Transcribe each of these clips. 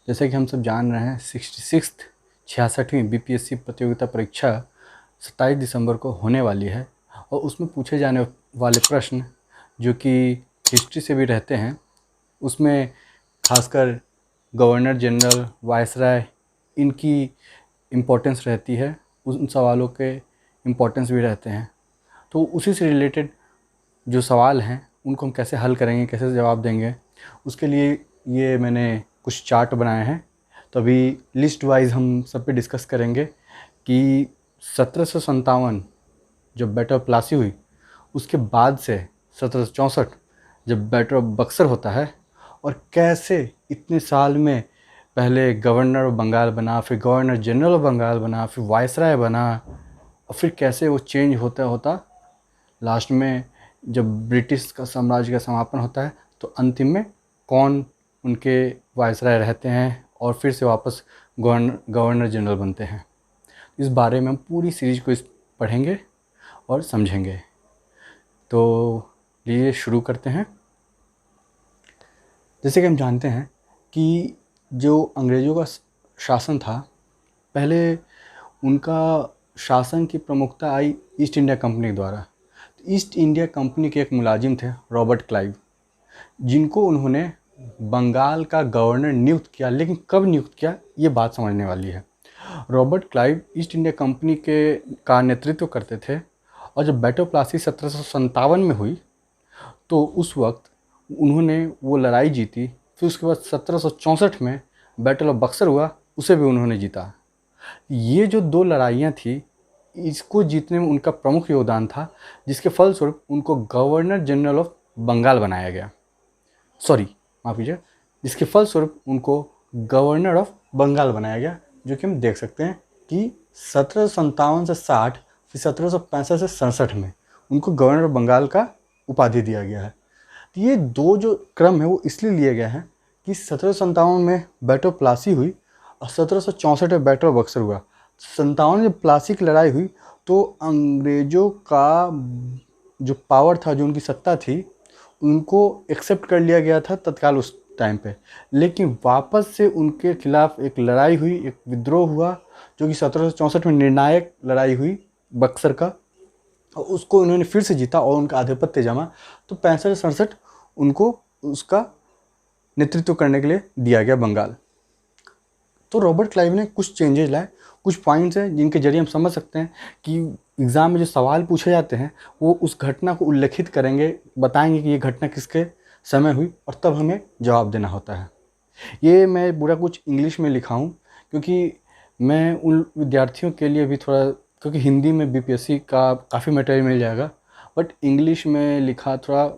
जैसे कि हम सब जान रहे हैं 66वीं बीपीएससी प्रतियोगिता परीक्षा 27 दिसंबर को होने वाली है और उसमें पूछे जाने वाले प्रश्न जो कि हिस्ट्री से भी रहते हैं, उसमें खासकर गवर्नर जनरल, वायसराय, इनकी इम्पोर्टेंस रहती है। उन सवालों के इम्पोर्टेंस भी रहते हैं। तो उसी से रिलेटेड जो सवाल हैं उनको हम कैसे हल करेंगे, कैसे जवाब देंगे, उसके लिए ये मैंने कुछ चार्ट बनाए हैं। तो अभी लिस्ट वाइज हम सब पे डिस्कस करेंगे कि 1757 जब बैटल ऑफ प्लासी हुई, उसके बाद से 1764 जब बैटल ऑफ बक्सर होता है, और कैसे इतने साल में पहले गवर्नर ऑफ बंगाल बना, फिर गवर्नर जनरल ऑफ बंगाल बना, फिर वायसराय बना, और फिर कैसे वो चेंज होता होता लास्ट में जब ब्रिटिश का साम्राज्य का समापन होता है तो अंतिम में कौन उनके वायसराय रहते हैं और फिर से वापस गवर्नर जनरल बनते हैं। इस बारे में हम पूरी सीरीज को पढ़ेंगे और समझेंगे। तो ये शुरू करते हैं। जैसे कि हम जानते हैं कि जो अंग्रेज़ों का शासन था, पहले उनका शासन की प्रमुखता आई ईस्ट इंडिया कंपनी द्वारा। ईस्ट इंडिया कंपनी के एक मुलाजिम थे रॉबर्ट क्लाइव, जिनको उन्होंने बंगाल का गवर्नर नियुक्त किया। लेकिन कब नियुक्त किया, ये बात समझने वाली है। Robert Clive east India company का नेतृत्व करते थे, और जब बैटल ऑफ प्लासी 1757 में हुई तो उस वक्त उन्होंने वो लड़ाई जीती। फिर उसके बाद 1764 में बैटल ऑफ बक्सर हुआ, उसे भी उन्होंने जीता। ये जो दो लड़ाइयाँ थी, इसको जीतने में उनका प्रमुख योगदान था, जिसके फलस्वरूप उनको गवर्नर जनरल ऑफ बंगाल बनाया गया। माफ़ कीजिए, जिसके फलस्वरूप उनको गवर्नर ऑफ बंगाल बनाया गया, जो कि हम देख सकते हैं कि 1757 से 60, फिर 1765 से 67 में उनको गवर्नर ऑफ बंगाल का उपाधि दिया गया है। तो ये दो जो क्रम है वो इसलिए लिया गया है कि 1757 में बैटल ऑफ प्लासी हुई और 1764 में बैटल ऑफ बक्सर हुआ। 57 जब प्लासी की लड़ाई हुई तो अंग्रेज़ों का जो पावर था, जो उनकी सत्ता थी, उनको एक्सेप्ट कर लिया गया था तत्काल उस टाइम पे। लेकिन वापस से उनके खिलाफ एक लड़ाई हुई, एक विद्रोह हुआ, जो कि 1764 में निर्णायक लड़ाई हुई बक्सर का, और उसको उन्होंने फिर से जीता और उनका आधिपत्य जमा। तो 65-67 उनको उसका नेतृत्व करने के लिए दिया गया बंगाल। तो रॉबर्ट क्लाइव ने कुछ चेंजेस लाए, कुछ पॉइंट्स हैं जिनके जरिए हम समझ सकते हैं कि एग्ज़ाम में जो सवाल पूछे जाते हैं वो उस घटना को उल्लेखित करेंगे, बताएंगे कि ये घटना किसके समय हुई, और तब हमें जवाब देना होता है। ये मैं पूरा कुछ इंग्लिश में लिखा हूँ क्योंकि मैं उन विद्यार्थियों के लिए भी थोड़ा, क्योंकि हिंदी में बीपीएससी का काफ़ी मटेरियल मिल जाएगा, बट इंग्लिश में लिखा थोड़ा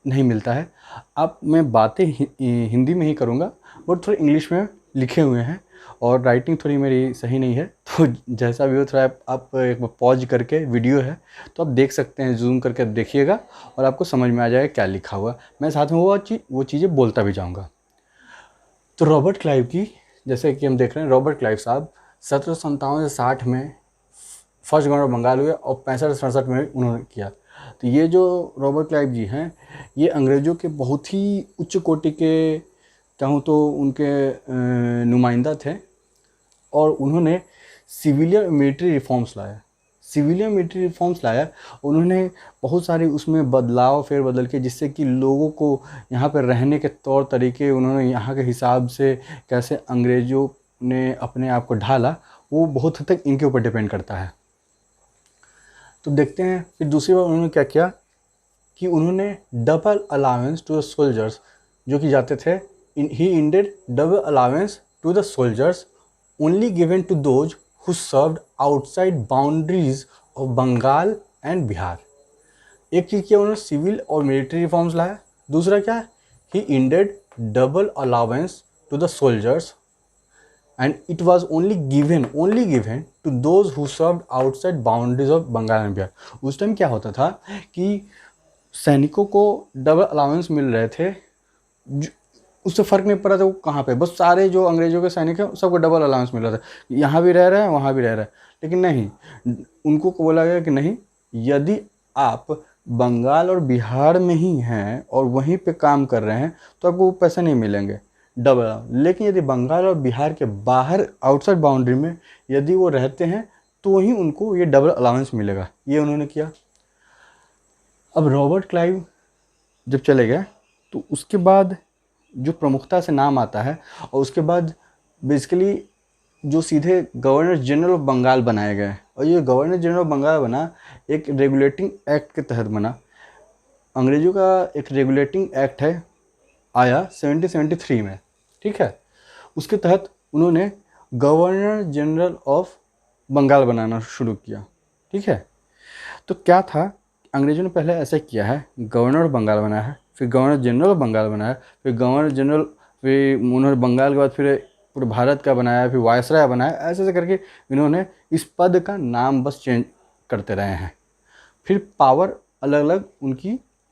नहीं मिलता है। अब मैं बातें हिंदी में ही करूँगा, बट थोड़ा इंग्लिश में लिखे हुए हैं, और राइटिंग थोड़ी मेरी सही नहीं है, तो जैसा भी हो थोड़ा आप एक बार पॉज करके, वीडियो है तो आप देख सकते हैं, जूम करके देखिएगा और आपको समझ में आ जाएगा क्या लिखा हुआ। मैं साथ में वो चीज़ें बोलता भी जाऊँगा। तो रॉबर्ट क्लाइव की, जैसे कि हम देख रहे हैं, रॉबर्ट क्लाइव साहब 1757 से 60 में फर्स्ट गवर्नर ऑफ बंगाल हुए और 65-67 में उन्होंने किया। तो ये जो रॉबर्ट क्लाइव जी हैं, ये अंग्रेज़ों के बहुत ही उच्च कोटि के, चाहूँ तो उनके नुमाइंदा थे, और उन्होंने सिविलियन मिलिट्री रिफॉर्म्स लाया। उन्होंने बहुत सारे उसमें बदलाव फेरबदल के, जिससे कि लोगों को यहाँ पर रहने के तौर तरीके, उन्होंने यहाँ के हिसाब से कैसे अंग्रेज़ों ने अपने आप को ढाला, वो बहुत हद तक इनके ऊपर डिपेंड करता है। तो देखते हैं फिर दूसरी बार उन्होंने क्या किया कि उन्होंने double allowance to the soldiers, जो कि जाते थे, he ended double allowance to the soldiers only given to those who served outside boundaries of Bengal and Bihar. एक चीज़ किया उन्होंने, सिविल और मिलिट्री रिफॉर्म्स लाया। दूसरा क्या, he ended double allowance to the soldiers and it was only given to those who served outside boundaries of Bengal and Bihar. उस time क्या होता था कि सैनिकों को डबल अलाउंस मिल रहे थे, उससे फ़र्क नहीं पड़ रहा था वो कहाँ पे, बस सारे जो अंग्रेज़ों के सैनिक हैं सबको डबल अलाउंस मिल रहा था, यहाँ भी रह रहे हैं वहाँ भी रह रहे हैं। लेकिन नहीं, उनको बोला गया कि नहीं, यदि आप बंगाल और बिहार में ही हैं और वहीं पे काम कर रहे हैं तो आपको वो पैसे नहीं मिलेंगे। डबल, लेकिन यदि बंगाल और बिहार के बाहर आउटसाइड बाउंड्री में यदि वो रहते हैं तो ही उनको ये डबल अलाउंस मिलेगा। ये उन्होंने किया। अब रॉबर्ट क्लाइव जब चले गए तो उसके बाद जो प्रमुखता से नाम आता है, और उसके बाद बेसिकली जो सीधे गवर्नर जनरल ऑफ बंगाल बनाए गए, और ये गवर्नर जनरल ऑफ बंगाल बना एक रेगुलेटिंग एक्ट के तहत बना। अंग्रेजों का एक रेगुलेटिंग एक्ट है, आया 1773 में, ठीक है। उसके तहत उन्होंने गवर्नर जनरल ऑफ बंगाल बनाना शुरू किया, ठीक है। तो क्या था, अंग्रेजों ने पहले ऐसा किया है, गवर्नर ऑफ बंगाल बनाया है, फिर गवर्नर जनरल ऑफ बंगाल बनाया, फिर गवर्नर जनरल, फिर उन्होंने बंगाल के बाद फिर पूरे भारत का बनाया, फिर वायसराय बनाया, ऐसे ऐसे करके इन्होंने इस पद का नाम बस चेंज करते रहे हैं। फिर पावर अलग अलग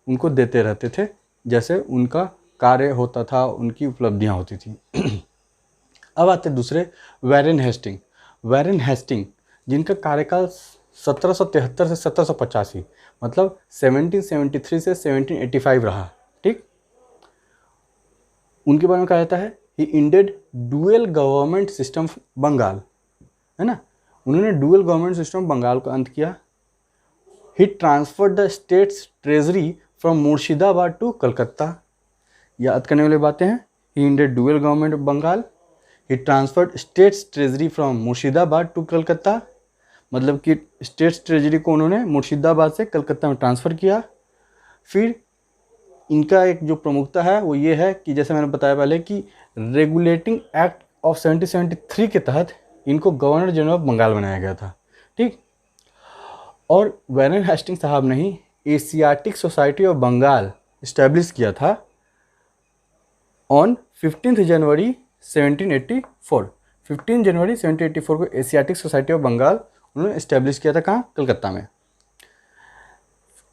उनको देते रहते थे, जैसे उनका कार्य होता था, उनकी उपलब्धियां होती थी। अब आते दूसरे, वैरेन हेस्टिंग। वैरेन हेस्टिंग जिनका कार्यकाल 1773 से 1785, मतलब 1773 से 1785 रहा, ठीक। उनके बारे में कहा जाता है he ended dual government system Bengal, है ना। उन्होंने डुअल गवर्नमेंट सिस्टम बंगाल का अंत किया। He transferred the states treasury from Murshidabad to Calcutta. याद करने वाली बातें हैं। He ended dual government of Bengal, he transferred states treasury from Murshidabad to Calcutta, मतलब कि स्टेट्स ट्रेजरी को उन्होंने मुर्शिदाबाद से कलकत्ता में ट्रांसफ़र किया। फिर इनका एक जो प्रमुखता है वो ये है कि जैसे मैंने बताया पहले कि रेगुलेटिंग एक्ट ऑफ 1773 के तहत इनको गवर्नर जनरल ऑफ बंगाल बनाया गया था, ठीक। और वैरेन हेस्टिंग साहब ने he Asiatic Society of Bengal establish किया था ऑन 15 जनवरी 1784। 15 जनवरी 1784 को एशियाटिक सोसाइटी ऑफ बंगाल उन्होंने इस्टेब्लिश किया था, कहाँ, कलकत्ता में।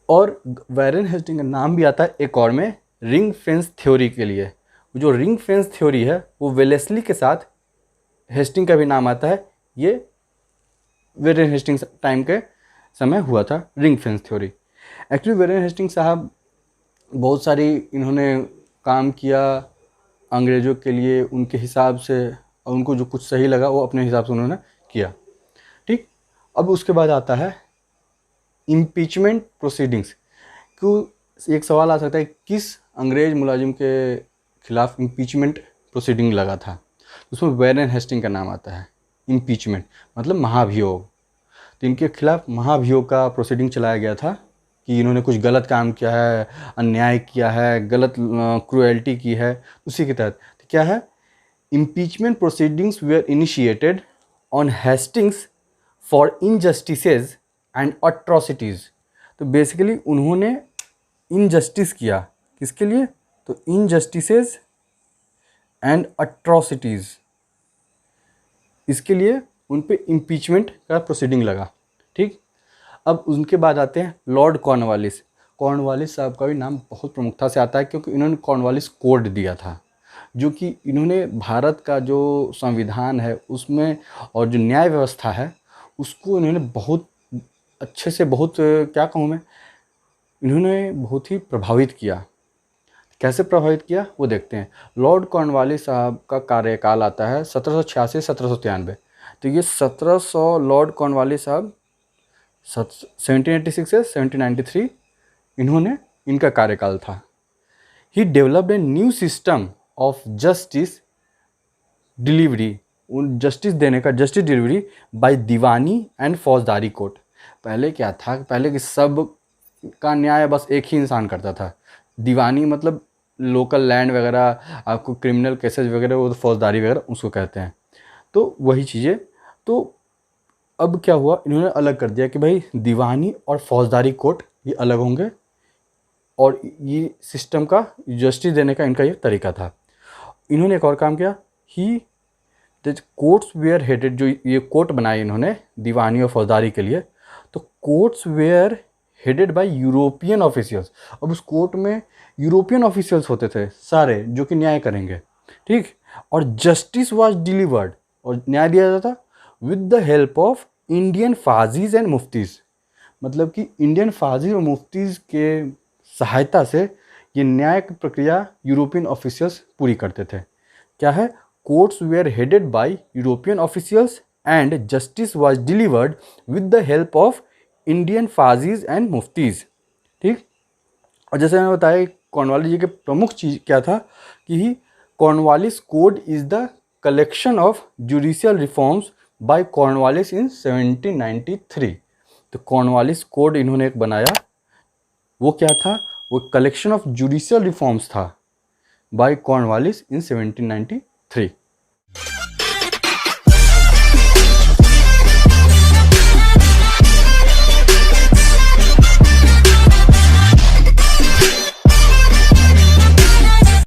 और वैरेन हेस्टिंग का नाम भी आता है एक और में, रिंग फेंस थ्योरी के लिए। जो रिंग फेंस थ्योरी है वो वेलेस्ली के साथ हेस्टिंग का भी नाम आता है। ये वैरेन हेस्टिंग टाइम के समय हुआ था ring fence theory. Actually Warren Hasting साहब बहुत सारी इन्होंने काम किया अंग्रेज़ों के लिए उनके हिसाब से, और उनको जो कुछ सही लगा वो अपने हिसाब से उन्होंने किया, ठीक। अब उसके बाद आता है इम्पीचमेंट प्रोसीडिंग्स। क्यों, एक सवाल आ सकता है किस अंग्रेज मुलाजिम के खिलाफ इम्पीचमेंट प्रोसीडिंग लगा था, उसमें वैरेन हेस्टिंग का नाम आता है। इम्पीचमेंट मतलब महाभियोग, तो इनके खिलाफ महाभियोग का प्रोसीडिंग चलाया गया था कि इन्होंने कुछ गलत काम किया है, अन्याय किया है, गलत क्रूएल्टी की है। उसी के तहत तो क्या है, impeachment proceedings were initiated on Hastings for injustices and atrocities. तो बेसिकली उन्होंने इनजस्टिस किया, किसके लिए, तो इनजस्टिसेज एंड अट्रॉसिटीज़, इसके लिए उन पे इम्पीचमेंट का प्रोसीडिंग लगा, ठीक। अब उनके बाद आते हैं लॉर्ड कॉर्नवालिस। कॉर्नवालिस साहब का भी नाम बहुत प्रमुखता से आता है क्योंकि इन्होंने कॉर्नवालिस कोड दिया था, जो कि इन्होंने भारत का जो संविधान है उसमें और जो न्याय व्यवस्था है उसको इन्होंने बहुत अच्छे से, बहुत क्या कहूँ मैं, इन्होंने बहुत ही प्रभावित किया। कैसे प्रभावित किया वो देखते हैं। लॉर्ड कॉर्नवालिस साहब का कार्यकाल आता है 1786 1793। तो ये 1700 लॉर्ड कॉर्नवालिस साहब 1786 से 1793 इन्होंने, इनका कार्यकाल था। He developed a new system of justice delivery, उन जस्टिस देने का, justice delivery by Diwani and Faujdari court. पहले क्या था, पहले कि सब का न्याय बस एक ही इंसान करता था। दीवानी मतलब लोकल लैंड वगैरह, आपको क्रिमिनल केसेस वगैरह, वो तो फौजदारी वगैरह उसको कहते हैं। तो वही चीज़ें, तो अब क्या हुआ, इन्होंने अलग कर दिया कि भाई दीवानी और फौजदारी कोर्ट ये अलग होंगे, और ये सिस्टम का जस्टिस देने का इनका ये तरीका था। इन्होंने एक और काम किया, ही द कोर्ट्स वेयर हेडेड, जो ये कोर्ट बनाए इन्होंने दीवानी और फौजदारी के लिए, तो courts were headed by European officials. अब उस कोर्ट में यूरोपियन ऑफिशियल्स होते थे सारे, जो कि न्याय करेंगे, ठीक। और जस्टिस वाज डिलीवर्ड, और न्याय दिया जाता था with the help of Indian qazis and muftis. मतलब कि इंडियन फाजीज और मुफ्तीज़ के सहायता से ये न्याय की प्रक्रिया यूरोपियन ऑफिशियल्स पूरी करते थे, क्या है, courts were headed by European officials and justice was delivered with the help of Indian qazis and muftis. ठीक। और जैसे मैंने बताया कॉर्नवालिस जी के प्रमुख चीज क्या था कि Cornwallis code is the collection of judicial reforms by Cornwallis in 1793। तो कॉर्नवालिस कोड इन्होंने एक बनाया, वो क्या था, वो कलेक्शन ऑफ जुडिशियल रिफॉर्म्स था बाय कॉर्नवालिस इन 1793।